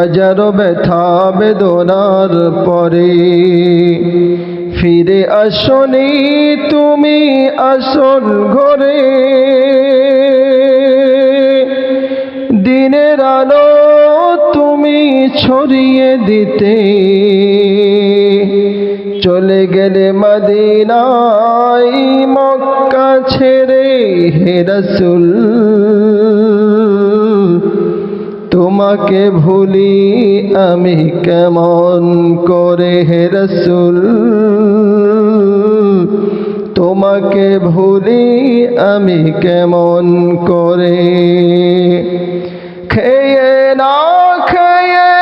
হাজারো ব্যথা বেদনার পরে ফিরে আসনি তুমি আসল ঘরে। দিনের আলো তুমি ছড়িয়ে দিতে চলে গেলে মদিনায় মক্কা ছেড়ে। হে রাসূল তোমাকে ভুলি আমি কেমন করে। হে রাসূল তোমাকে ভুলি আমি কেমন করে। খেয়ে না খেয়ে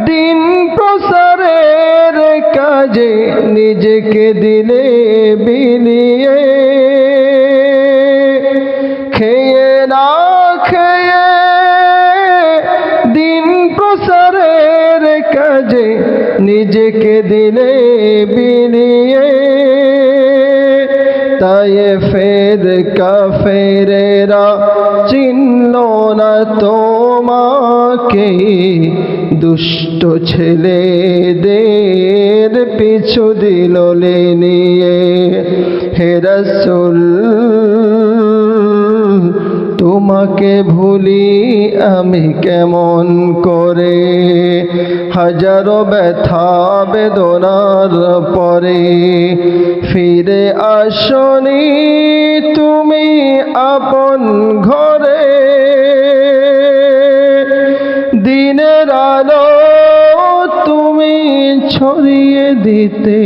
দিন প্রসারের কাজে নিজেকে দিলে বিলিয়ে। খেয়ে না খেয়ে দিন প্রসারের কাজে নিজেকে দিলে বিলিয়ে। তায়েফের কাফেরেরা চিনল না তোমাকে, দুষ্ট ছেলেদের পিছু দিল নিয়ে। হে রাসূল তোমাকে ভুলি আমি কেমন করে। হাজারো ব্যথা বেদনার পরে ফিরে আসনি তুমি আপন ঘরে। দিনের আলো তুমি ছড়িয়ে দিতে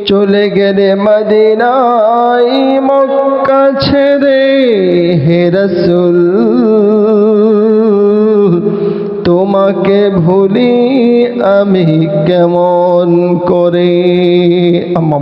চলে গেলে মদিনায় মক্কা ছেড়ে। হে রাসূল তোমাকে ভুলি আমি কেমন করে। আম্মা